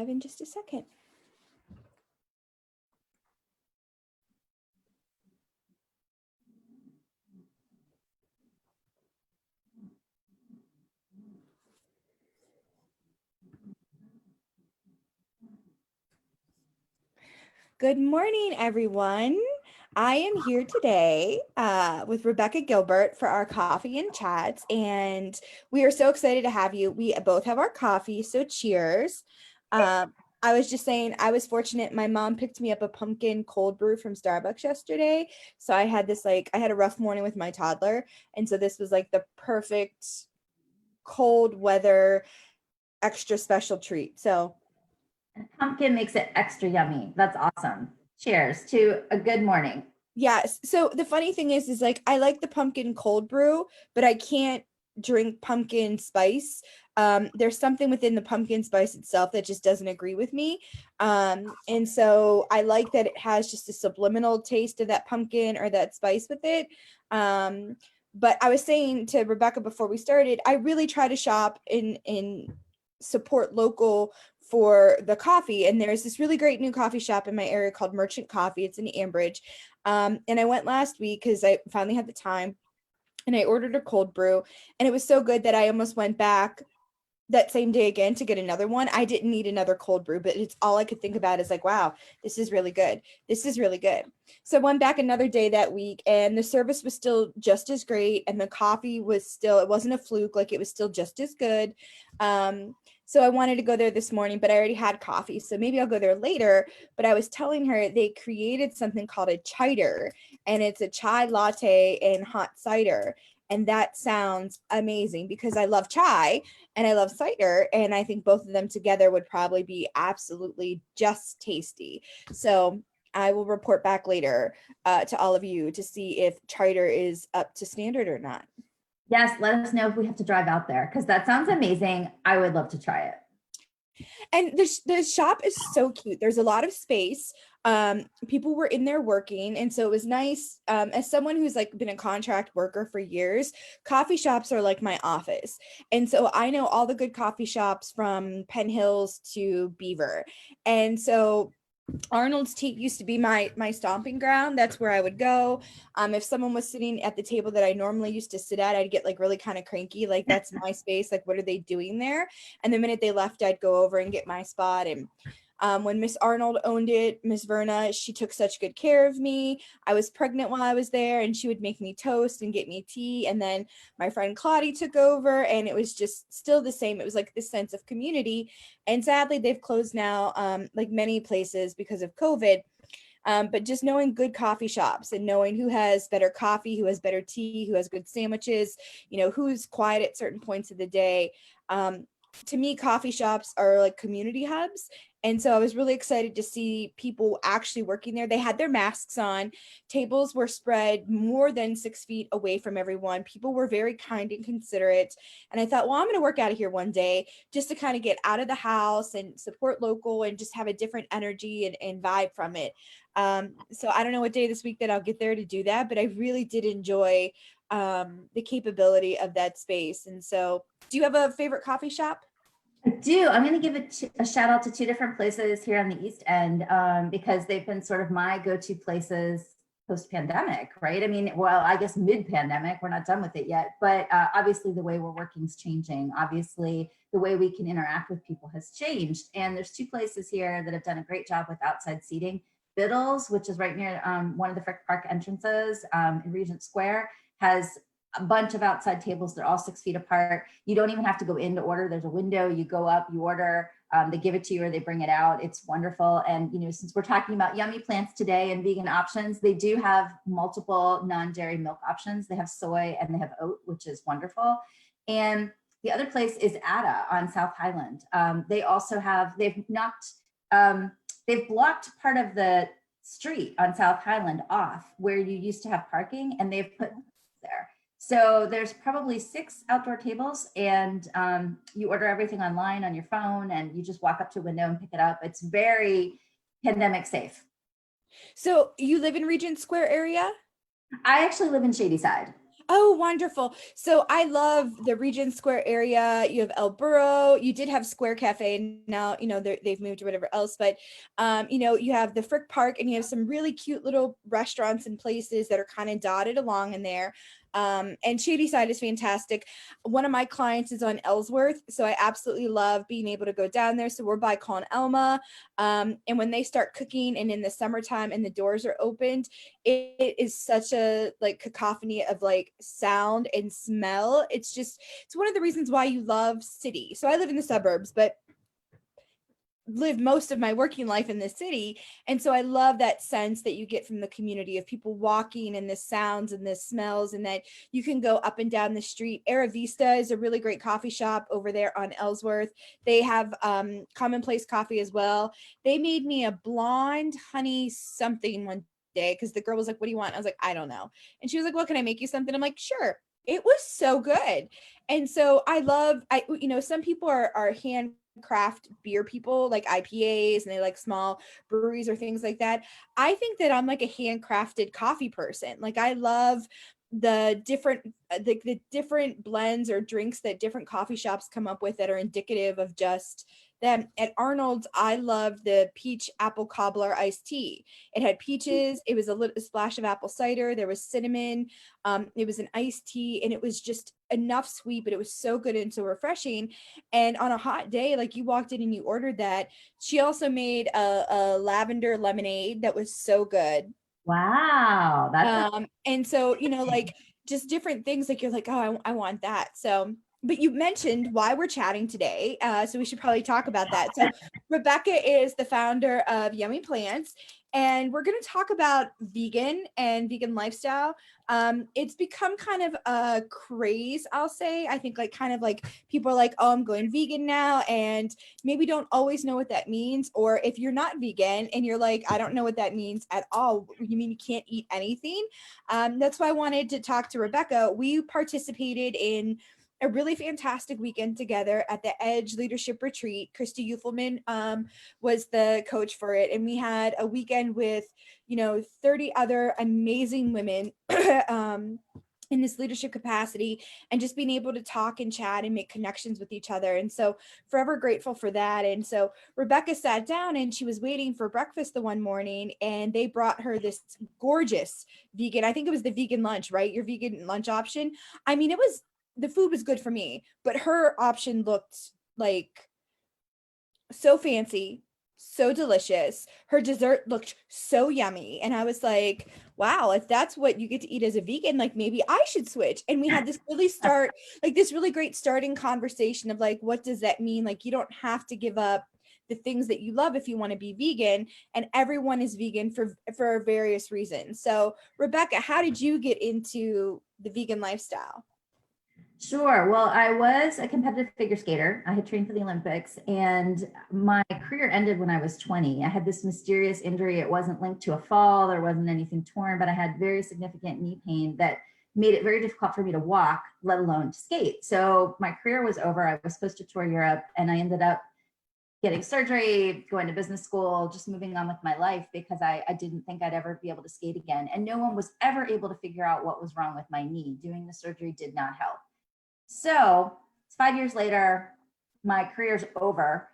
live in just a second. Good morning, everyone. I am here today with Rebecca Gilbert for our coffee and chats, and we are so excited to have you. We both have our coffee, so cheers. I was just saying, I was fortunate. My mom picked me up a pumpkin cold brew from Starbucks yesterday. So I had this, I had a rough morning with my toddler, and so this was like the perfect cold weather, extra special treat. So pumpkin makes it extra yummy. That's awesome. Cheers to a good morning. yes. So the funny thing is like I like the pumpkin cold brew, but I can't drink pumpkin spice. There's something within the pumpkin spice itself that just doesn't agree with me. And so I like that it has just a subliminal taste of that pumpkin or that spice with it. But I was saying to Rebecca before we started, I really try to shop in support local for the coffee. And there's this really great new coffee shop in my area called Merchant Coffee. It's in Ambridge. And I went last week because I finally had the time and I ordered a cold brew. And it was so good that I almost went back that same day again to get another one. I didn't need another cold brew, but it's all I could think about is like, wow, this is really good. This is really good. So I went back another day that week and the service was still just as great. And the coffee was still, it wasn't a fluke, like it was still just as good. So I wanted to go there this morning, but I already had coffee. So maybe I'll go there later. But I was telling her they created something called a chider, and it's a chai latte and hot cider. And that sounds amazing because I love chai and I love cider. And I think both of them together would probably be absolutely just tasty. So I will report back later to all of you to see if cider is up to standard or not. Yes, let us know if we have to drive out there because that sounds amazing. I would love to try it. And the shop is so cute. There's a lot of space. People were in there working, and so it was nice. As someone who's like been a contract worker for years, coffee shops are like my office. And so I know all the good coffee shops from Penn Hills to Beaver. And so Arnolds Team used to be my stomping ground. That's where I would go. If someone was sitting at the table that I normally used to sit at, I'd get like really kind of cranky. Like that's my space. Like what are they doing there? And the minute they left, I'd go over and get my spot. And when Miss Arnold owned it, Miss Verna, she took such good care of me. I was pregnant while I was there, and she would make me toast and get me tea. And then my friend Claudie took over, and it was just still the same. It was like this sense of community. And sadly, they've closed now, like many places because of COVID. But just knowing good coffee shops and knowing who has better coffee, who has better tea, who has good sandwiches, you know, who's quiet at certain points of the day. To me, coffee shops are like community hubs. And so I was really excited to see people actually working there. They had their masks on. Tables were spread more than 6 feet away from everyone. People were very kind and considerate. And I thought, well, I'm going to work out of here one day just to kind of get out of the house and support local and just have a different energy and vibe from it. So I don't know what day this week that I'll get there to do that, but I really did enjoy the capability of that space. And so do you have a favorite coffee shop? I do. I'm going to give a shout out to two different places here on the East End because they've been sort of my go-to places post-pandemic, right? I mean, well, I guess mid-pandemic, we're not done with it yet, but obviously the way we're working is changing. Obviously, the way we can interact with people has changed. And there's two places here that have done a great job with outside seating. Biddles, which is right near one of the Frick Park entrances in Regent Square, has a bunch of outside tables. They're all 6 feet apart. You don't even have to go in to order. There's a window, you go up, you order, they give it to you or they bring it out. It's wonderful. And, you know, since we're talking about yummy plants today and vegan options, they do have multiple non-dairy milk options. They have soy and they have oat, which is wonderful. And the other place is Ada on South Highland. They also have, they've blocked part of the street on South Highland off where you used to have parking, and they've put there. So there's probably 6 outdoor tables, and you order everything online on your phone, and you just walk up to a window and pick it up. It's very pandemic safe. So you live in Regent Square area? I actually live in Shadyside. Oh, wonderful. So I love the Regent Square area. You have El Burro. You did have Square Cafe. Now, they've moved or whatever else, but you have the Frick Park, and you have some really cute little restaurants and places that are kind of dotted along in there. And Shady Side is fantastic. One of my clients is on Ellsworth, so I absolutely love being able to go down there. So we're by Con Elma. And when they start cooking and in the summertime and the doors are opened, it is such a like cacophony of like sound and smell. It's one of the reasons why you love city. So I live in the suburbs, but live most of my working life in the city, and so I love that sense that you get from the community of people walking and the sounds and the smells, and that you can go up and down the street. Era Vista is a really great coffee shop over there on Ellsworth. They have Commonplace Coffee as well. They made me a blonde honey something one day because the girl was like, what do you want? I was like, I don't know. And she was like, well, can I make you something? I'm like, sure. It was so good. And so some people are handcraft beer people, like IPAs, and they like small breweries or things like that. I think that I'm like a handcrafted coffee person. Like I love the different blends or drinks that different coffee shops come up with that are indicative of just them. At Arnold's, I love the peach apple cobbler iced tea. It had peaches, it was a splash of apple cider, there was cinnamon, it was an iced tea, and it was just enough sweet, but it was so good and so refreshing. And on a hot day, like you walked in and you ordered that. She also made a lavender lemonade that was so good. Wow, that's And so, amazing. like just different things, like you're like, oh, I want that. So, but you mentioned why we're chatting today. So we should probably talk about that. So Rebecca is the founder of Yummy Plants, and we're going to talk about vegan and vegan lifestyle. It's become kind of a craze, I'll say. I think like kind of like people are like, oh, I'm going vegan now, and maybe don't always know what that means. Or if you're not vegan and you're like, I don't know what that means at all, you mean you can't eat anything? That's why I wanted to talk to Rebecca. We participated in a really fantastic weekend together at the Edge Leadership Retreat. Christy Ufelman was the coach for it. And we had a weekend with, 30 other amazing women in this leadership capacity, and just being able to talk and chat and make connections with each other. And so forever grateful for that. And so Rebecca sat down and she was waiting for breakfast the one morning, and they brought her this gorgeous vegan, I think it was the vegan lunch, right? Your vegan lunch option. I mean, the food was good for me, but her option looked like so fancy, so delicious. Her dessert looked so yummy. And I was like, wow, if that's what you get to eat as a vegan, like maybe I should switch. And we had this really great starting conversation of like, what does that mean? Like, you don't have to give up the things that you love if you want to be vegan, and everyone is vegan for various reasons. So Rebecca, how did you get into the vegan lifestyle? Sure. Well, I was a competitive figure skater. I had trained for the Olympics, and my career ended when I was 20. I had this mysterious injury. It wasn't linked to a fall, there wasn't anything torn, but I had very significant knee pain that made it very difficult for me to walk, let alone to skate. So my career was over. I was supposed to tour Europe, and I ended up getting surgery, going to business school, just moving on with my life because I didn't think I'd ever be able to skate again. And no one was ever able to figure out what was wrong with my knee. Doing the surgery did not help. So it's 5 years later, my career's over,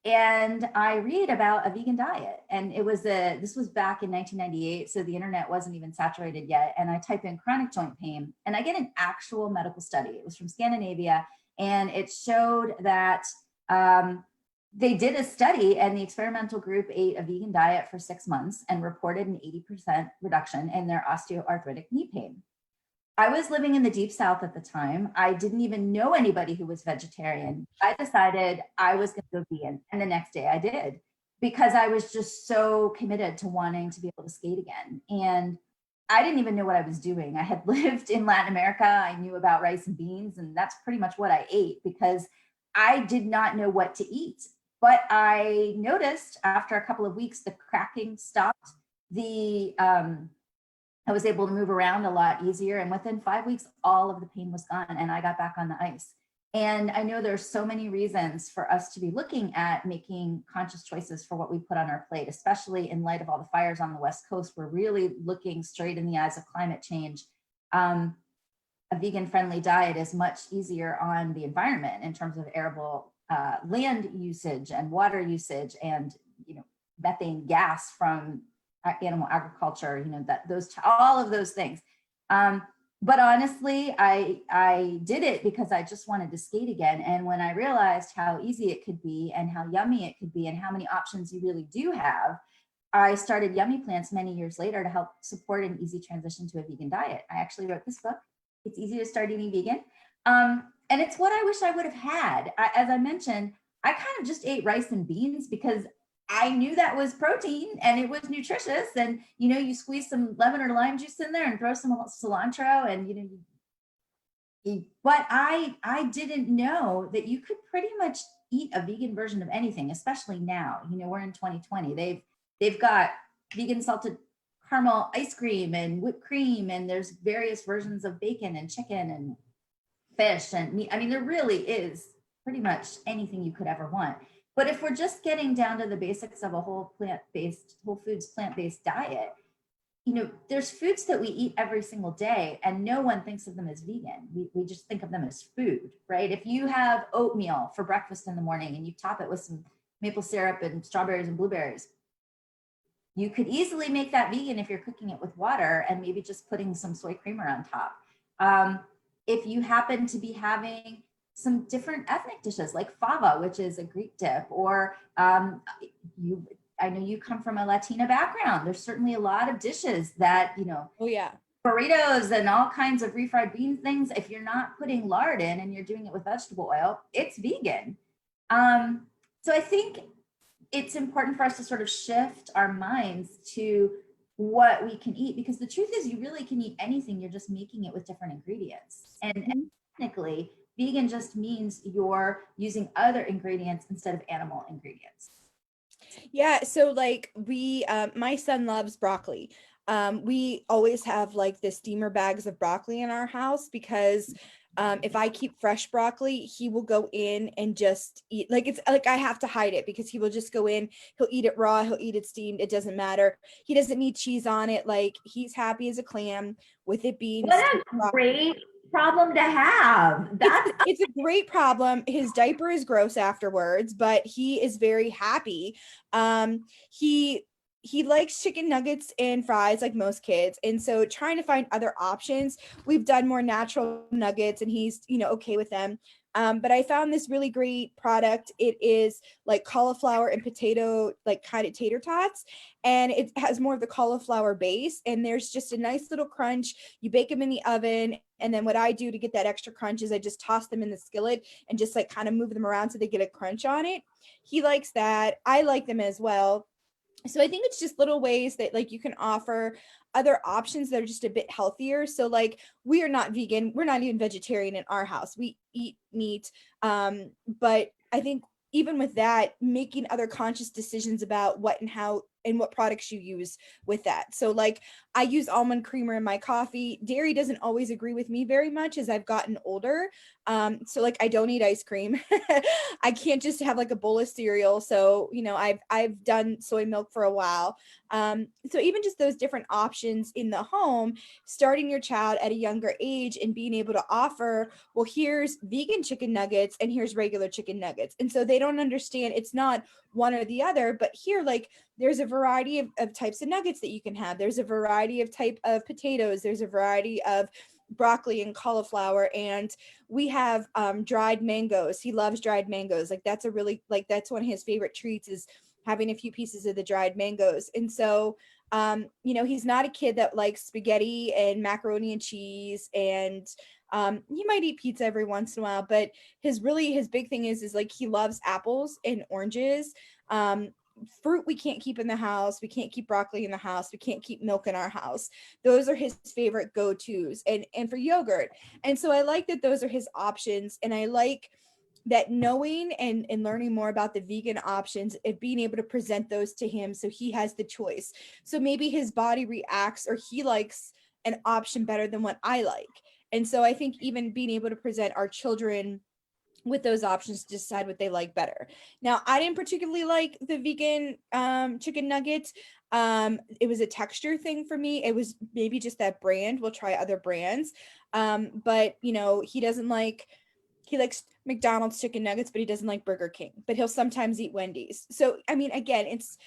and I read about a vegan diet. And this was back in 1998, so the internet wasn't even saturated yet. And I type in chronic joint pain, and I get an actual medical study. It was from Scandinavia, and it showed that they did a study, and the experimental group ate a vegan diet for 6 months and reported an 80% reduction in their osteoarthritic knee pain. I was living in the deep south at the time. I didn't even know anybody who was vegetarian. I decided I was going to go vegan. And the next day I did, because I was just so committed to wanting to be able to skate again. And I didn't even know what I was doing. I had lived in Latin America. I knew about rice and beans, and that's pretty much what I ate because I did not know what to eat. But I noticed after a couple of weeks, the cracking stopped. I was able to move around a lot easier. And within 5 weeks, all of the pain was gone and I got back on the ice. And I know there's so many reasons for us to be looking at making conscious choices for what we put on our plate, especially in light of all the fires on the West Coast. We're really looking straight in the eyes of climate change. a vegan friendly diet is much easier on the environment in terms of arable land usage and water usage, and methane gas from animal agriculture, that all of those things. But honestly, I did it because I just wanted to skate again. And when I realized how easy it could be and how yummy it could be and how many options you really do have, I started Yummy Plants many years later to help support an easy transition to a vegan diet. I actually wrote this book. It's easy to start eating vegan. And it's what I wish I would have had. As I mentioned, I kind of just ate rice and beans because I knew that was protein and it was nutritious. And, you squeeze some lemon or lime juice in there and throw some cilantro and, but I didn't know that you could pretty much eat a vegan version of anything, especially now. We're in 2020. They've got vegan salted caramel ice cream and whipped cream, and there's various versions of bacon and chicken and fish and meat. I mean, there really is pretty much anything you could ever want. But if we're just getting down to the basics of a whole foods, plant-based diet, there's foods that we eat every single day and no one thinks of them as vegan. We just think of them as food, right? If you have oatmeal for breakfast in the morning and you top it with some maple syrup and strawberries and blueberries, you could easily make that vegan if you're cooking it with water and maybe just putting some soy creamer on top. If you happen to be having some different ethnic dishes like fava, which is a Greek dip, or I know you come from a Latina background. There's certainly a lot of dishes that, Oh yeah. burritos and all kinds of refried bean things. If you're not putting lard in and you're doing it with vegetable oil, it's vegan. So I think it's important for us to sort of shift our minds to what we can eat, because the truth is you really can eat anything. You're just making it with different ingredients. And technically, vegan just means you're using other ingredients instead of animal ingredients. Yeah, so like my son loves broccoli. We always have like the steamer bags of broccoli in our house because if I keep fresh broccoli, he will go in and just eat. Like it's like I have to hide it because he will just go in, he'll eat it raw, he'll eat it steamed, it doesn't matter. He doesn't need cheese on it. Like he's happy as a clam with it being What a great problem to have. It's a great problem. His diaper is gross afterwards, but he is very happy. He likes chicken nuggets and fries like most kids, and so trying to find other options. We've done more natural nuggets and he's okay with them. But I found this really great product. It is like cauliflower and potato, like kind of tater tots, and it has more of the cauliflower base, and there's just a nice little crunch. You bake them in the oven, and then what I do to get that extra crunch is I just toss them in the skillet and just like kind of move them around so they get a crunch on it. He likes that. I like them as well. So I think it's just little ways that like you can offer other options that are just a bit healthier. So like we are not vegan, we're not even vegetarian in our house. We eat meat. But I think even with that, making other conscious decisions about what and how and what products you use with that. So like I use almond creamer in my coffee. Dairy doesn't always agree with me very much as I've gotten older. So like I don't eat ice cream. I can't just have like a bowl of cereal. So, I've done soy milk for a while. So even just those different options in the home, starting your child at a younger age and being able to offer, well, here's vegan chicken nuggets and here's regular chicken nuggets. And so they don't understand it's not one or the other, but here, like there's a variety of types of nuggets that you can have. There's a variety of type of potatoes. There's a variety of broccoli and cauliflower, and we have dried mangoes. He loves dried mangoes. Like that's that's one of his favorite treats is having a few pieces of the dried mangoes. And so he's not a kid that likes spaghetti and macaroni and cheese, and he might eat pizza every once in a while, but his big thing is like he loves apples and oranges. Fruit we can't keep in the house. We can't keep broccoli in the house. We can't keep milk in our house. Those are his favorite go-tos, and for yogurt. And so I like that those are his options, and I like that knowing and learning more about the vegan options and being able to present those to him so he has the choice. So maybe his body reacts or he likes an option better than what I like. And so I think even being able to present our children with those options to decide what they like better. Now, I didn't particularly like the vegan chicken nuggets. It was a texture thing for me. It was maybe just that brand. We'll try other brands. But you know, he likes McDonald's chicken nuggets, but he doesn't like Burger King, but he'll sometimes eat Wendy's. So, I mean, again, it's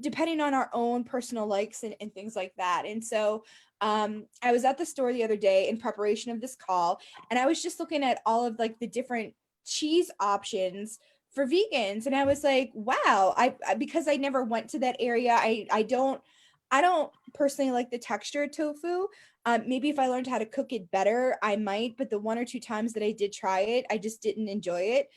depending on our own personal likes and things like that. And so, I was at the store the other day in preparation of this call, and I was just looking at all of like the different cheese options for vegans, and I was like, wow, because I never went to that area. I don't personally like the texture of tofu. Maybe if I learned how to cook it better, I might, but the one or two times that I did try it, I just didn't enjoy it.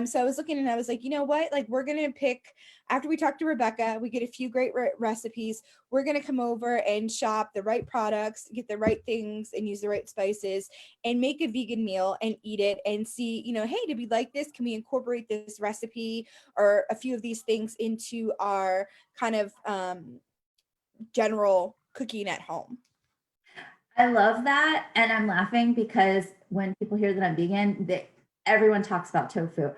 So I was looking and I was like, you know what? Like, we're going to pick, after we talk to Rebecca, we get a few great recipes. We're going to come over and shop the right products, get the right things, and use the right spices, and make a vegan meal and eat it and see, you know, hey, did we like this? Can we incorporate this recipe or a few of these things into our kind of general cooking at home? I love that. And I'm laughing because when people hear that I'm vegan, everyone talks about tofu.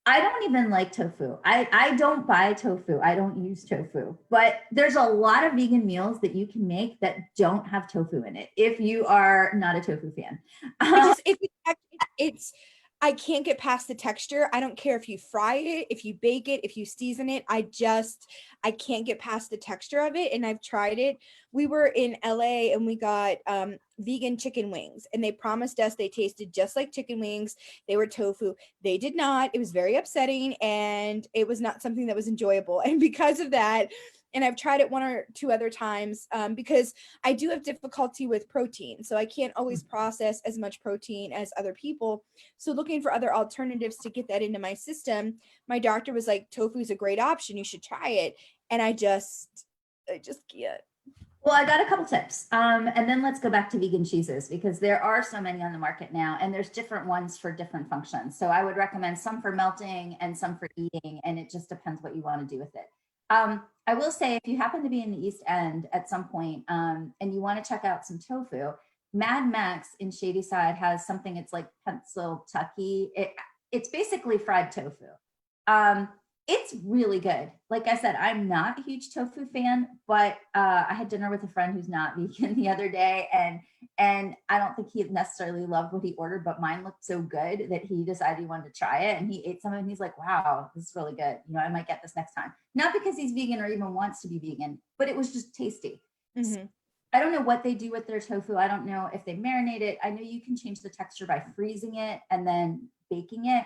I don't even like tofu. I don't buy tofu. I don't use tofu. But there's a lot of vegan meals that you can make that don't have tofu in it if you are not a tofu fan. It's I can't get past the texture. I don't care if you fry it, if you bake it, if you season it. I can't get past the texture of it. And I've tried it. We were in LA and we got vegan chicken wings, and they promised us they tasted just like chicken wings. They were tofu. They did not. It was very upsetting, and it was not something that was enjoyable. And because of that, and I've tried it one or two other times, because I do have difficulty with protein. So I can't always process as much protein as other people. So looking for other alternatives to get that into my system, my doctor was like, tofu is a great option. You should try it. And I just can't. Well, I got a couple tips. And then let's go back to vegan cheeses because there are so many on the market now, and there's different ones for different functions. So I would recommend some for melting and some for eating, and it just depends what you want to do with it. I will say, if you happen to be in the East End at some point, and you want to check out some tofu, Mad Max in Shadyside has something. It's like pencil tucky. It's basically fried tofu. It's really good. Like I said, I'm not a huge tofu fan, but I had dinner with a friend who's not vegan the other day, and I don't think he necessarily loved what he ordered, but mine looked so good that he decided he wanted to try it, and he ate some of it, and he's like, wow, this is really good. You know, I might get this next time. Not because he's vegan or even wants to be vegan, but it was just tasty. Mm-hmm. So I don't know what they do with their tofu. I don't know if they marinate it. I know you can change the texture by freezing it and then baking it.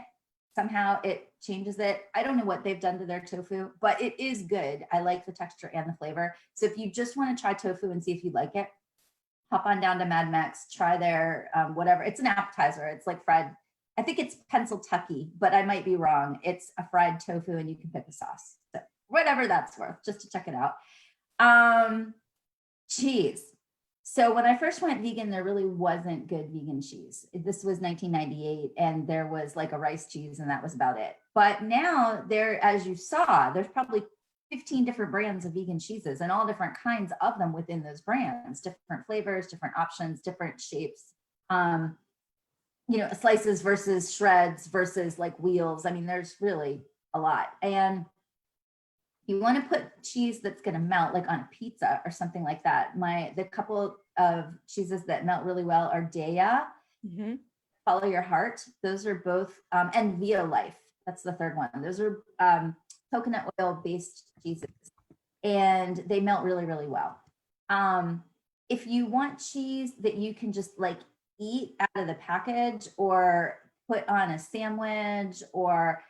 Somehow it changes it. I don't know what they've done to their tofu, but it is good. I like the texture and the flavor. So if you just want to try tofu and see if you like it, hop on down to Mad Max, try their whatever. It's an appetizer. It's like fried. I think it's pencil tucky, but I might be wrong. It's a fried tofu and you can pick a sauce. So whatever that's worth, just to check it out. Cheese. So when I first went vegan, there really wasn't good vegan cheese. This was 1998, and there was like a rice cheese, and that was about it. But now there, as you saw, there's probably 15 different brands of vegan cheeses and all different kinds of them within those brands, different flavors, different options, different shapes. You know, slices versus shreds versus like wheels. I mean, there's really a lot. And you want to put cheese that's going to melt like on a pizza or something like that. The couple of cheeses that melt really well are Daya, Mm-hmm. Follow Your Heart. Those are both, and Via Life. That's the third one. Those are coconut oil based cheeses, and they melt really, really well. If you want cheese that you can just like eat out of the package or put on a sandwich or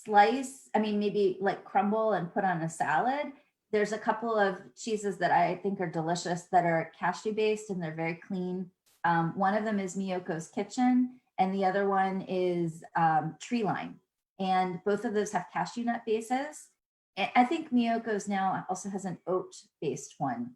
slice, I mean, maybe like crumble and put on a salad. There's a couple of cheeses that I think are delicious that are cashew based and they're very clean. One of them is Miyoko's Kitchen, and the other one is Tree Line. And both of those have cashew nut bases. And I think Miyoko's now also has an oat based one.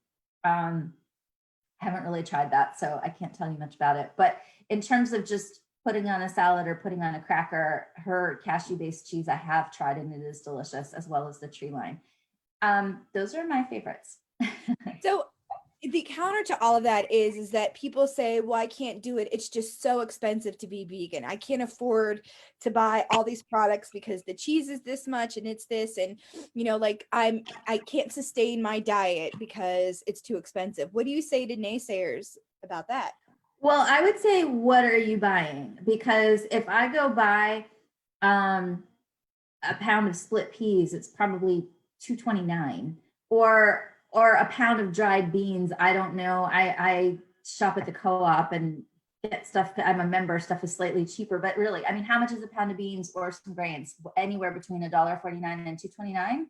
Haven't really tried that, so I can't tell you much about it. But in terms of just putting on a salad or putting on a cracker, her cashew-based cheese I have tried, and it is delicious, as well as the Tree Line. Those are my favorites. So the counter to all of that is that people say, well, I can't do it. It's just so expensive to be vegan. I can't afford to buy all these products because the cheese is this much and it's this. And, like I can't sustain my diet because it's too expensive. What do you say to naysayers about that? Well, I would say, what are you buying? Because if I go buy um, a pound of split peas, it's probably 2.29, or a pound of dried beans. I don't know. I shop at the co-op and get stuff. I'm a member. Stuff is slightly cheaper, but really, I mean, how much is a pound of beans or some grains? Anywhere between $1.49 and 2.29.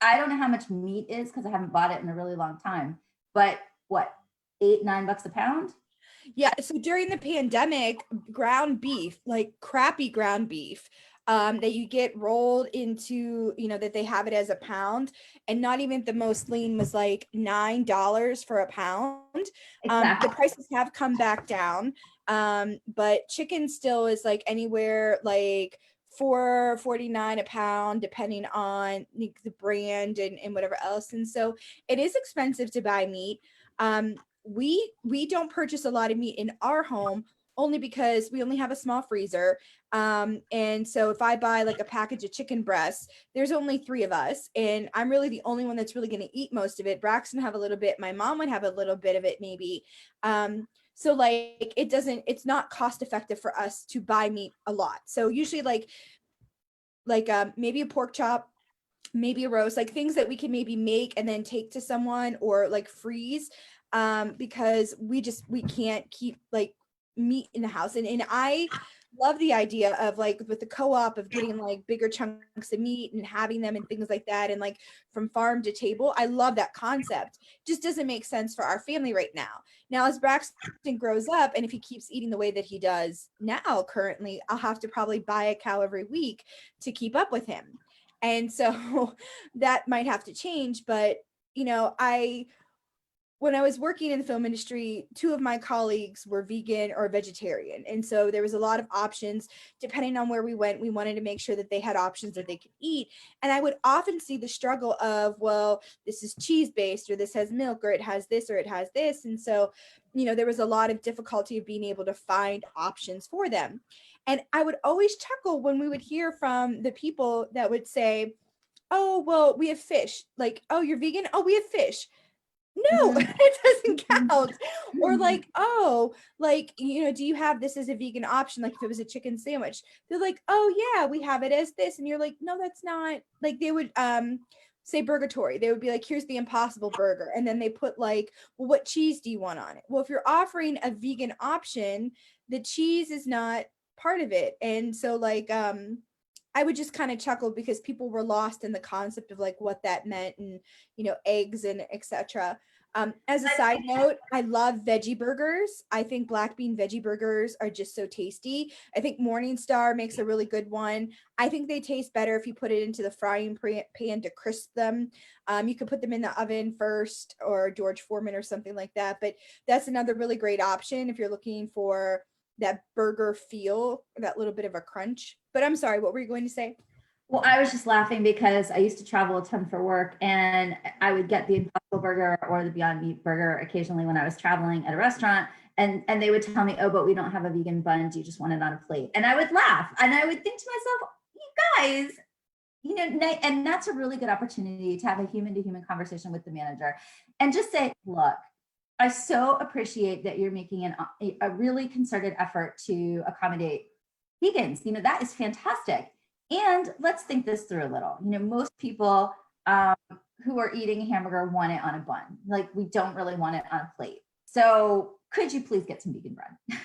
I don't know how much meat is because I haven't bought it in a really long time. But what, $8, $9 a pound? Yeah, so during the pandemic, ground beef, like crappy ground beef, that you get rolled into, that they have it as a pound, and not even the most lean was like $9 for a pound. The Exactly. prices have come back down, but chicken still is like anywhere like 4.49 a pound, depending on the brand and whatever else. And so it is expensive to buy meat. We don't purchase a lot of meat in our home only because we only have a small freezer. And so if I buy like a package of chicken breasts, there's only 3 of us, and I'm really the only one that's really going to eat most of it. Braxton have a little bit, my mom would have a little bit of it maybe. So like it's not cost effective for us to buy meat a lot. So usually maybe a pork chop, maybe a roast, like things that we can maybe make and then take to someone or like freeze, because we can't keep like meat in the house. And I love the idea of like with the co-op of getting like bigger chunks of meat and having them and things like that, and like from farm to table. I love that concept. Just doesn't make sense for our family right now as Braxton grows up, and if he keeps eating the way that he does now currently, I'll have to probably buy a cow every week to keep up with him. And so that might have to change. But, when I was working in the film industry, 2 of my colleagues were vegan or vegetarian. And so there was a lot of options. Depending on where we went, we wanted to make sure that they had options that they could eat. And I would often see the struggle of, well, this is cheese based, or this has milk, or it has this, or it has this. And so, there was a lot of difficulty of being able to find options for them. And I would always chuckle when we would hear from the people that would say, oh, well, we have fish. Like, oh, you're vegan? Oh, we have fish. No, Mhm. it doesn't count. Or Mhm. like, oh, like, do you have this as a vegan option? Like if it was a chicken sandwich, they're like, oh yeah, we have it as this. And you're like, no, that's not. Like they would say burgatory. They would be like, here's the impossible burger. And then they put like, well, what cheese do you want on it? Well, if you're offering a vegan option, the cheese is not part of it. And so like I would just kind of chuckle because people were lost in the concept of like what that meant, and eggs and etc. As a side note, I love veggie burgers. I think black bean veggie burgers are just so tasty. I think Morningstar makes a really good one. I think they taste better if you put it into the frying pan to crisp them. You could put them in the oven first, or George Foreman or something like that. But that's another really great option if you're looking for that burger feel, that little bit of a crunch. But I'm sorry, what were you going to say? Well, I was just laughing because I used to travel a ton for work, and I would get the Impossible Burger or the Beyond Meat Burger occasionally when I was traveling at a restaurant. And they would tell me, oh, but we don't have a vegan bun. Do you just want it on a plate? And I would laugh, and I would think to myself, you guys, and that's a really good opportunity to have a human to human conversation with the manager and just say, look, I so appreciate that you're making a really concerted effort to accommodate vegans. That is fantastic. And let's think this through a little. Most people who are eating a hamburger want it on a bun. Like, we don't really want it on a plate. So could you please get some vegan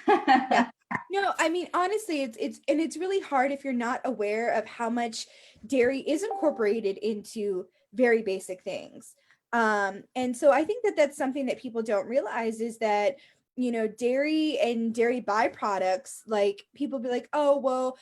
Yeah. bread? No, I mean, honestly, it's really hard if you're not aware of how much dairy is incorporated into very basic things. And so I think that that's something that people don't realize is that, dairy and dairy byproducts, like people be like, oh, well,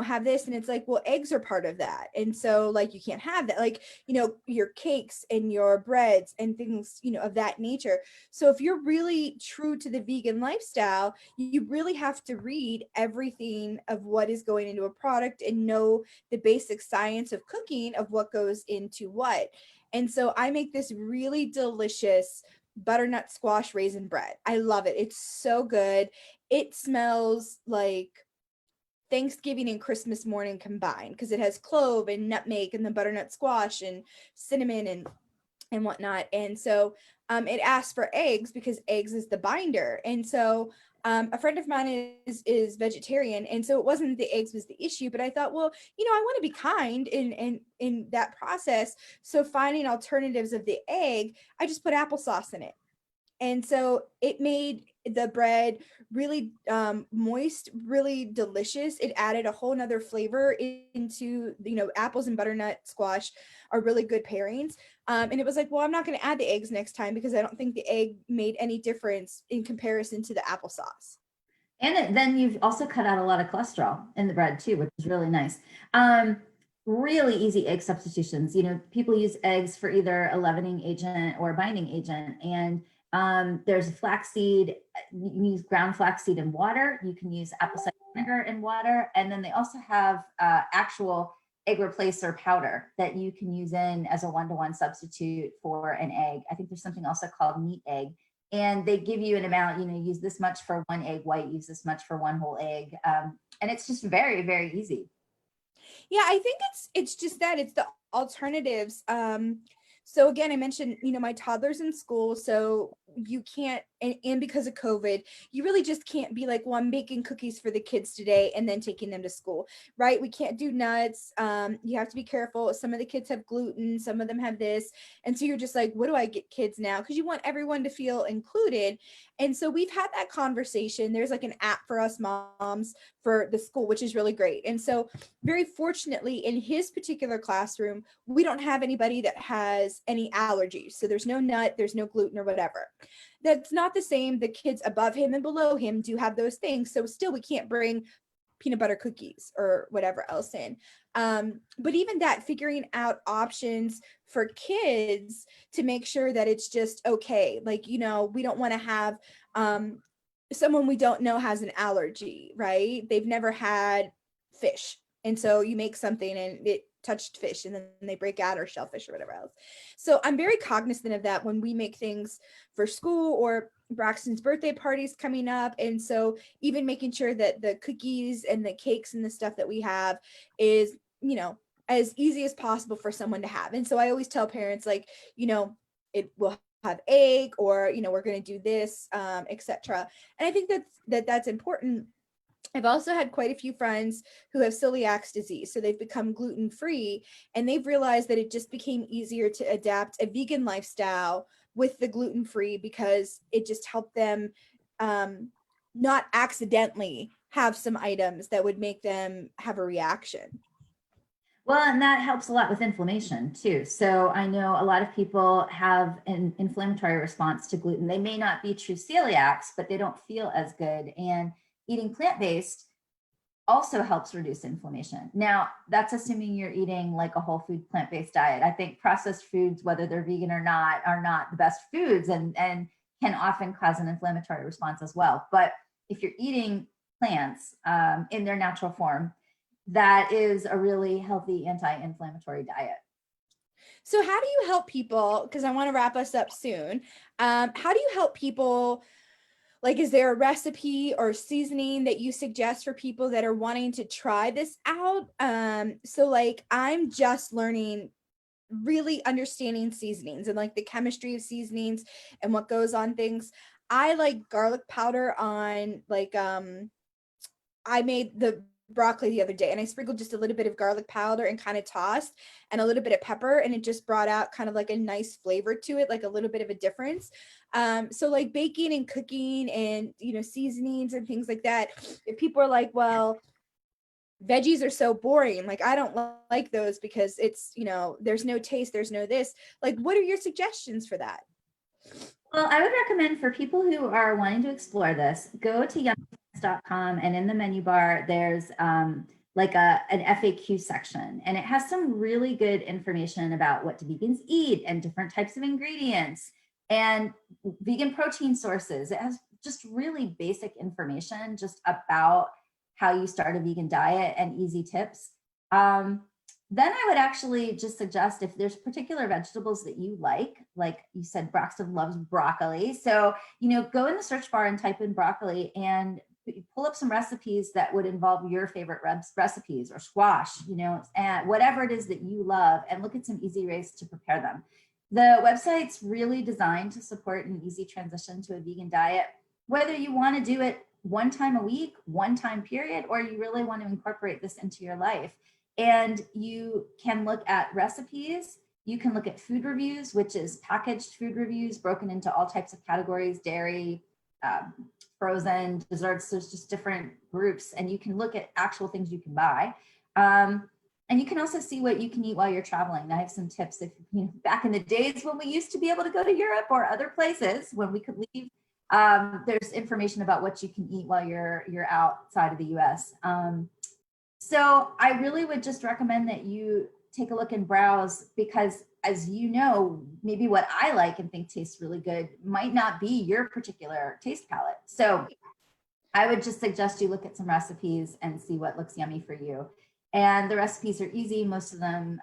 have this. And it's like, well, eggs are part of that. And so like, you can't have that, like, your cakes and your breads and things, of that nature. So if you're really true to the vegan lifestyle, you really have to read everything of what is going into a product and know the basic science of cooking of what goes into what. And so I make this really delicious butternut squash raisin bread. I love it. It's so good. It smells like Thanksgiving and Christmas morning combined because it has clove and nutmeg and the butternut squash and cinnamon and whatnot. And so it asks for eggs because eggs is the binder. And so a friend of mine is vegetarian, and so it wasn't the eggs was the issue. But I thought, well, I want to be kind in that process. So finding alternatives of the egg, I just put applesauce in it. And so it made the bread really moist, really delicious. It added a whole nother flavor into, apples and butternut squash are really good pairings. And it was like, well, I'm not going to add the eggs next time because I don't think the egg made any difference in comparison to the applesauce. And then you've also cut out a lot of cholesterol in the bread too, which is really nice. Really easy egg substitutions. People use eggs for either a leavening agent or a binding agent. And there's flaxseed. You can use ground flaxseed in water. You can use apple cider vinegar in water. And then they also have actual egg replacer powder that you can use in as a one-to-one substitute for an egg. I think there's something also called meat egg. And they give you an amount, use this much for one egg white, use this much for one whole egg. And it's just very, very easy. Yeah, I think it's just that it's the alternatives. So again, I mentioned, my toddler's in school, so you can't, and because of COVID, you really just can't be like, well, I'm making cookies for the kids today and then taking them to school, right? We can't do nuts. You have to be careful. Some of the kids have gluten, some of them have this. And so you're just like, what do I get kids now? Because you want everyone to feel included. And so we've had that conversation. There's like an app for us moms for the school, which is really great. And so very fortunately in his particular classroom, we don't have anybody that has any allergies. So there's no nut, there's no gluten or whatever. That's not the same. The kids above him and below him do have those things. So still we can't bring peanut butter cookies or whatever else in. But even that, figuring out options for kids to make sure that it's just okay. Like, we don't want to have someone we don't know has an allergy, right? They've never had fish. And so you make something and it touched fish and then they break out, or shellfish or whatever else. So I'm very cognizant of that when we make things for school or Braxton's birthday parties coming up. And so even making sure that the cookies and the cakes and the stuff that we have is, as easy as possible for someone to have. And so I always tell parents, like, it will have egg, or, we're going to do this, etc. And I think that's important. I've also had quite a few friends who have celiac disease, so they've become gluten-free, and they've realized that it just became easier to adapt a vegan lifestyle with the gluten-free because it just helped them not accidentally have some items that would make them have a reaction. Well, and that helps a lot with inflammation too. So I know a lot of people have an inflammatory response to gluten. They may not be true celiacs, but they don't feel as good. And eating plant-based also helps reduce inflammation. Now, that's assuming you're eating like a whole food plant-based diet. I think processed foods, whether they're vegan or not, are not the best foods and can often cause an inflammatory response as well. But if you're eating plants in their natural form, that is a really healthy anti-inflammatory diet. So how do you help people? Because I want to wrap us up soon. How do you help people? Like, is there a recipe or seasoning that you suggest for people that are wanting to try this out? So like I'm just learning, really understanding seasonings and like the chemistry of seasonings and what goes on things. I like garlic powder on like I made the broccoli the other day and I sprinkled just a little bit of garlic powder and kind of tossed and a little bit of pepper, and it just brought out kind of like a nice flavor to it, like a little bit of a difference. So like baking and cooking and, seasonings and things like that. If people are like, well, veggies are so boring, like I don't like those because it's, there's no taste, there's no this, like, what are your suggestions for that? Well, I would recommend for people who are wanting to explore this, go to yummy.com, and in the menu bar, there's like an FAQ section, and it has some really good information about what do vegans eat and different types of ingredients and vegan protein sources. It has just really basic information just about how you start a vegan diet and easy tips. Then I would actually just suggest if there's particular vegetables that you like you said, Braxton loves broccoli. So, go in the search bar and type in broccoli and pull up some recipes that would involve your favorite recipes or squash, and whatever it is that you love, and look at some easy ways to prepare them. The website's really designed to support an easy transition to a vegan diet, whether you want to do it one time a week, one time period, or you really want to incorporate this into your life. And you can look at recipes. You can look at food reviews, which is packaged food reviews broken into all types of categories, dairy, frozen, desserts. There's just different groups, and you can look at actual things you can buy. And you can also see what you can eat while you're traveling. I have some tips. If back in the days when we used to be able to go to Europe or other places when we could leave, there's information about what you can eat while you're outside of the U.S. So I really would just recommend that you take a look and browse, because as you know, maybe what I like and think tastes really good might not be your particular taste palette. So I would just suggest you look at some recipes and see what looks yummy for you. And the recipes are easy. Most of them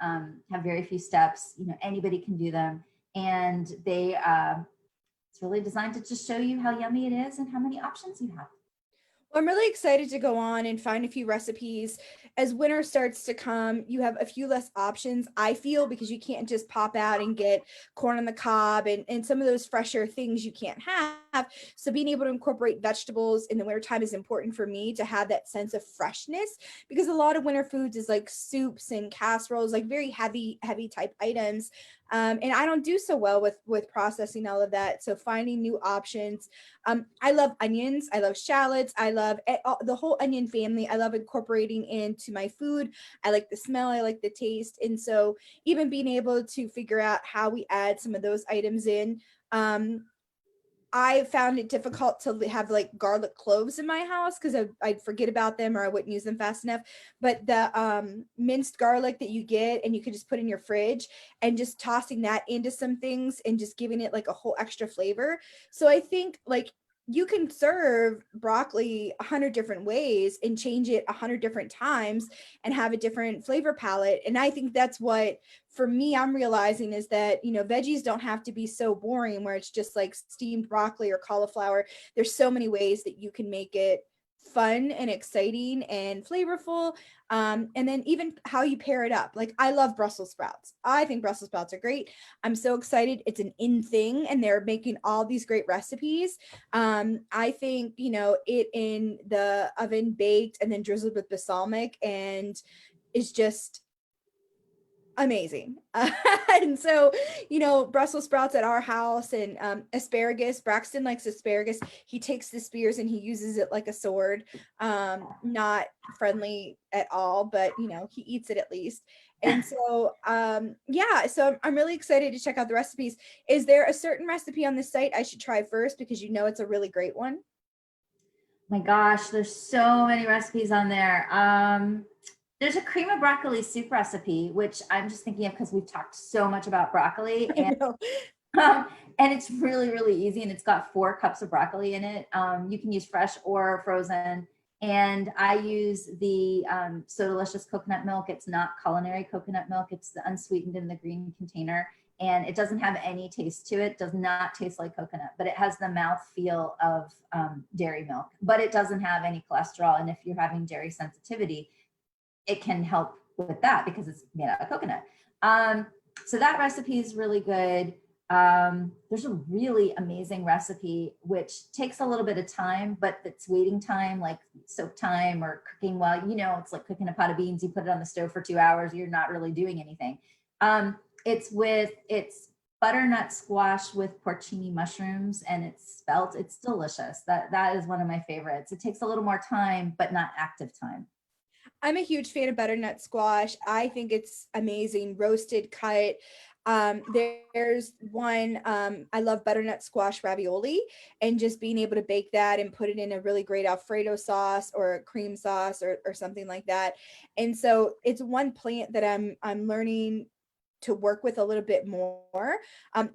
have very few steps. Anybody can do them. And it's really designed to just show you how yummy it is and how many options you have. I'm really excited to go on and find a few recipes. As winter starts to come, you have a few less options, I feel, because you can't just pop out and get corn on the cob and some of those fresher things you can't have. So being able to incorporate vegetables in the wintertime is important for me to have that sense of freshness, because a lot of winter foods is like soups and casseroles, like very heavy type items. And I don't do so well with processing all of that. So finding new options. I love onions. I love shallots. I love the whole onion family. I love incorporating into my food. I like the smell. I like the taste. And so even being able to figure out how we add some of those items in, I found it difficult to have like garlic cloves in my house because I'd forget about them or I wouldn't use them fast enough. But the minced garlic that you get and you could just put in your fridge, and just tossing that into some things and just giving it like a whole extra flavor. So I think like you can serve broccoli 100 different ways and change it 100 different times and have a different flavor palette. And I think that's what, for me, I'm realizing is that, veggies don't have to be so boring where it's just like steamed broccoli or cauliflower. There's so many ways that you can make it fun and exciting and flavorful. And then even how you pair it up. Like I love Brussels sprouts. I think Brussels sprouts are great. I'm so excited. It's an in thing and they're making all these great recipes. I think, it in the oven baked and then drizzled with balsamic and is just amazing. And so, Brussels sprouts at our house and asparagus. Braxton likes asparagus. He takes the spears and he uses it like a sword. Not friendly at all, but he eats it at least. And so, yeah, so I'm really excited to check out the recipes. Is there a certain recipe on the site I should try first because it's a really great one? My gosh, there's so many recipes on there. There's a cream of broccoli soup recipe, which I'm just thinking of because we've talked so much about broccoli, and it's really, really easy. And it's got 4 cups of broccoli in it. You can use fresh or frozen. And I use the So Delicious coconut milk. It's not culinary coconut milk. It's the unsweetened in the green container. And it doesn't have any taste to it. Does not taste like coconut, but it has the mouth feel of dairy milk, but it doesn't have any cholesterol. And if you're having dairy sensitivity, it can help with that because it's made out of coconut. So that recipe is really good. There's a really amazing recipe, which takes a little bit of time, but it's waiting time, like soak time or cooking while, it's like cooking a pot of beans. You put it on the stove for 2 hours. You're not really doing anything. It's butternut squash with porcini mushrooms, and it's spelt. It's delicious. That is one of my favorites. It takes a little more time, but not active time. I'm a huge fan of butternut squash. I think it's amazing, roasted, cut. There's one, I love butternut squash ravioli, and just being able to bake that and put it in a really great Alfredo sauce or cream sauce or something like that. And so it's one plant that I'm learning to work with a little bit more.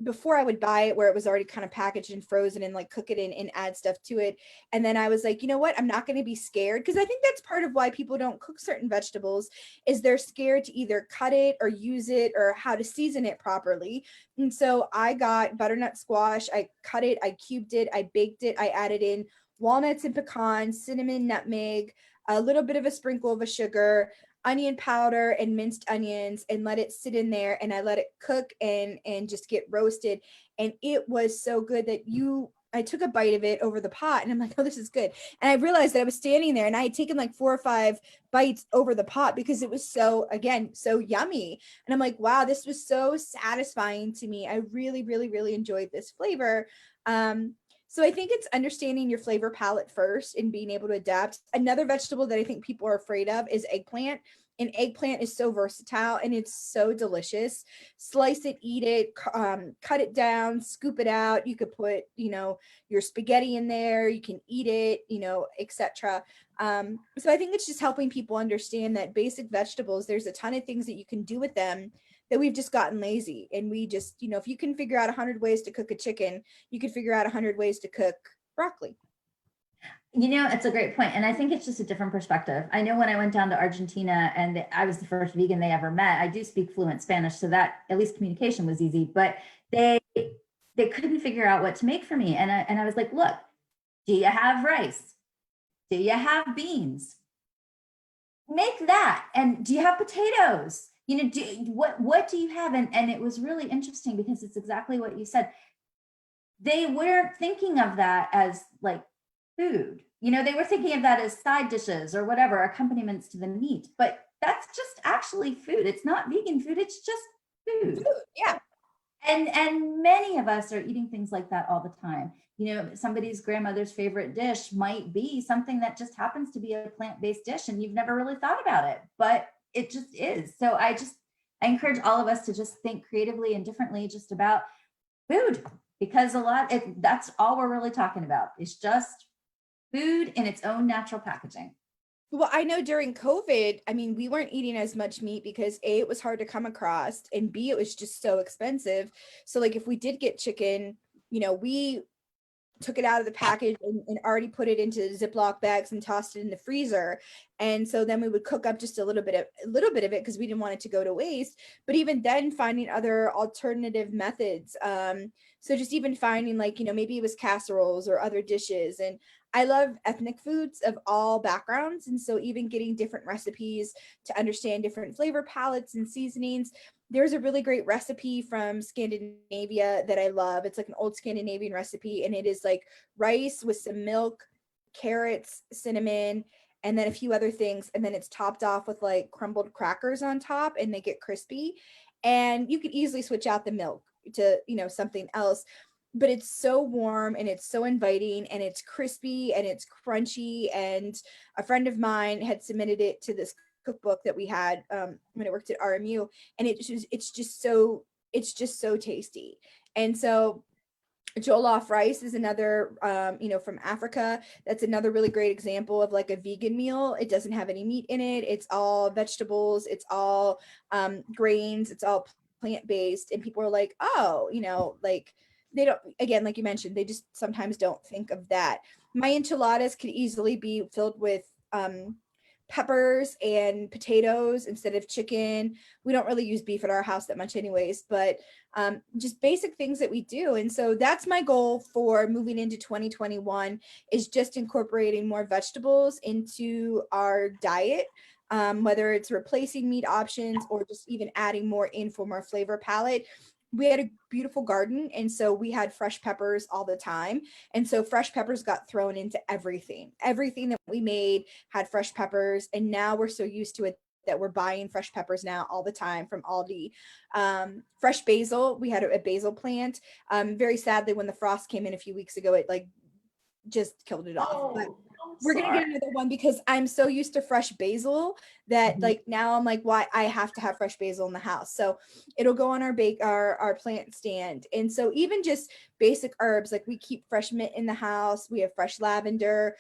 Before I would buy it where it was already kind of packaged and frozen and like cook it in and add stuff to it. And then I was like, you know what? I'm not going to be scared, because I think that's part of why people don't cook certain vegetables is they're scared to either cut it or use it or how to season it properly. And so I got butternut squash. I cut it, I cubed it, I baked it, I added in walnuts and pecans, cinnamon, nutmeg, a little bit of a sprinkle of a sugar, onion powder and minced onions, and let it sit in there, and I let it cook and just get roasted. And it was so good that I took a bite of it over the pot and I'm like, oh, this is good. And I realized that I was standing there and I had taken like 4 or 5 bites over the pot because it was so, again, so yummy. And I'm like, wow, this was so satisfying to me. I really, really, really enjoyed this flavor. So I think it's understanding your flavor palette first and being able to adapt. Another vegetable that I think people are afraid of is eggplant. And eggplant is so versatile and it's so delicious. Slice it, eat it, cut it down, scoop it out. You could put, your spaghetti in there. You can eat it, etc. So I think it's just helping people understand that basic vegetables, there's a ton of things that you can do with them that we've just gotten lazy. And we just, if you can figure out 100 ways to cook a chicken, you could figure out 100 ways to cook broccoli. It's a great point. And I think it's just a different perspective. I know when I went down to Argentina and I was the first vegan they ever met, I do speak fluent Spanish, so that at least communication was easy, but they couldn't figure out what to make for me. And I was like, look, do you have rice? Do you have beans? Make that. And do you have potatoes? What do you have? And it was really interesting because it's exactly what you said. They weren't thinking of that as like food. They were thinking of that as side dishes or whatever, accompaniments to the meat, but that's just actually food. It's not vegan food, it's just food. Yeah. And many of us are eating things like that all the time. Somebody's grandmother's favorite dish might be something that just happens to be a plant-based dish and you've never really thought about it, but it just is. So I encourage all of us to just think creatively and differently just about food, because that's all we're really talking about. It's just food in its own natural packaging. Well, I know during COVID, we weren't eating as much meat because A, it was hard to come across, and B, it was just so expensive. So like if we did get chicken, we took it out of the package and already put it into Ziploc bags and tossed it in the freezer. And so then we would cook up just a little bit of it because we didn't want it to go to waste. But even then, finding other alternative methods. So just even finding maybe it was casseroles or other dishes. And I love ethnic foods of all backgrounds. And so even getting different recipes to understand different flavor palettes and seasonings. There's a really great recipe from Scandinavia that I love. It's like an old Scandinavian recipe, and it is like rice with some milk, carrots, cinnamon, and then a few other things. And then it's topped off with like crumbled crackers on top, and they get crispy. And you could easily switch out the milk to, something else. But it's so warm and it's so inviting and it's crispy and it's crunchy. And a friend of mine had submitted it to this cookbook that we had when I worked at RMU, and it's just so tasty. And so jollof rice is another from Africa. That's another really great example of like a vegan meal. It doesn't have any meat in it. It's all vegetables, it's all grains, it's all plant-based. And people are like, oh, like they don't, again, like you mentioned, they just sometimes don't think of that. My enchiladas could easily be filled with peppers and potatoes instead of chicken. We don't really use beef at our house that much anyways, but just basic things that we do. And so that's my goal for moving into 2021 is just incorporating more vegetables into our diet, whether it's replacing meat options or just even adding more in for more flavor palette. We had a beautiful garden, and so we had fresh peppers all the time. And so fresh peppers got thrown into everything. Everything that we made had fresh peppers, and now we're so used to it that we're buying fresh peppers now all the time from Aldi. Fresh basil, we had a basil plant. Very sadly, when the frost came in a few weeks ago, it like just killed it off. But we're gonna get another one because I'm so used to fresh basil that like now I'm like, why I have to have fresh basil in the house. So it'll go on our plant stand. And so even just basic herbs, like we keep fresh mint in the house, we have fresh lavender,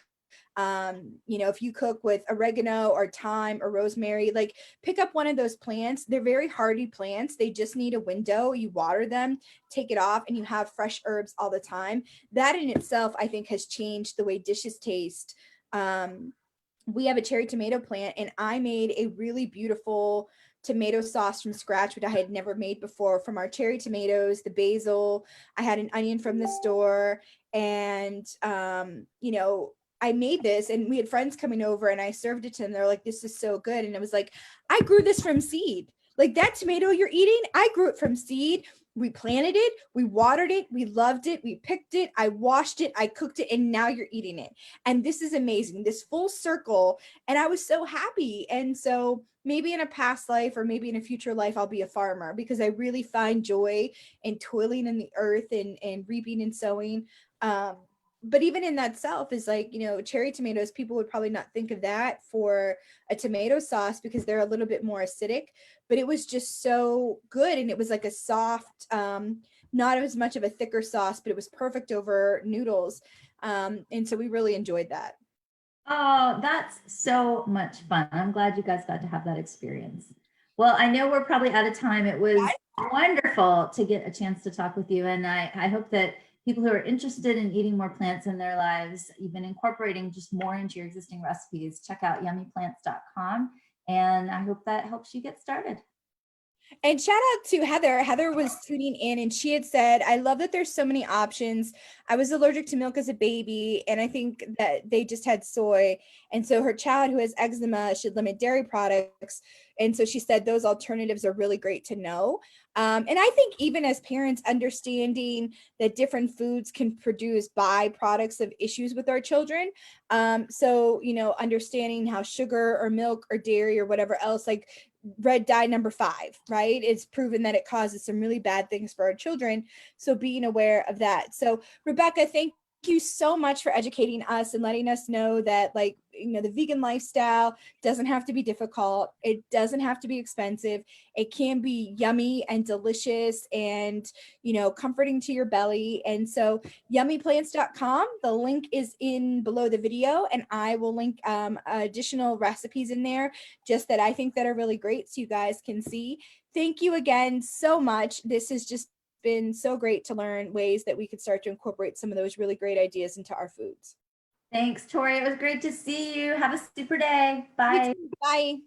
You know, if you cook with oregano or thyme or rosemary, like pick up one of those plants. They're very hardy plants. They just need a window. You water them, take it off, and you have fresh herbs all the time. That in itself, I think, has changed the way dishes taste. We have a cherry tomato plant, and I made a really beautiful tomato sauce from scratch, which I had never made before, from our cherry tomatoes, the basil. I had an onion from the store, and you know, I made this, and we had friends coming over, and I served it to them. They're like, "This is so good," and it was like, I grew this from seed. Like that tomato you're eating, I grew it from seed. We planted it, we watered it, we loved it, we picked it, I washed it, I cooked it, and now you're eating it. And this is amazing, this full circle. And I was so happy. And so maybe in a past life or maybe in a future life, I'll be a farmer, because I really find joy in toiling in the earth and reaping and sowing. But even in that self is like, you know, cherry tomatoes, people would probably not think of that for a tomato sauce because they're a little bit more acidic, but it was just so good. And it was like a soft, not as much of a thicker sauce, but it was perfect over noodles. And so we really enjoyed that. Oh, that's so much fun. I'm glad you guys got to have that experience. Well, I know we're probably out of time. It was wonderful to get a chance to talk with you. And I hope that people who are interested in eating more plants in their lives, even incorporating just more into your existing recipes, check out yummyplants.com. And I hope that helps you get started. And shout out to Heather. Heather was tuning in and she had said, I love that there's so many options. I was allergic to milk as a baby, and I think that they just had soy. And so her child who has eczema should limit dairy products. And so she said those alternatives are really great to know. And I think even as parents, understanding that different foods can produce byproducts of issues with our children. So, you know, understanding how sugar or milk or dairy or whatever else, like red dye number 5, right? It's proven that it causes some really bad things for our children. So being aware of that. So Rebecca, thank you so much for educating us and letting us know that, like, you know, the vegan lifestyle doesn't have to be difficult. It doesn't have to be expensive. It can be yummy and delicious and, you know, comforting to your belly. And so yummyplants.com, the link is in below the video, and I will link additional recipes in there just that I think that are really great so you guys can see. Thank you again so much. This has just been so great to learn ways that we could start to incorporate some of those really great ideas into our foods. Thanks, Tori. It was great to see you. Have a super day. Bye. Bye.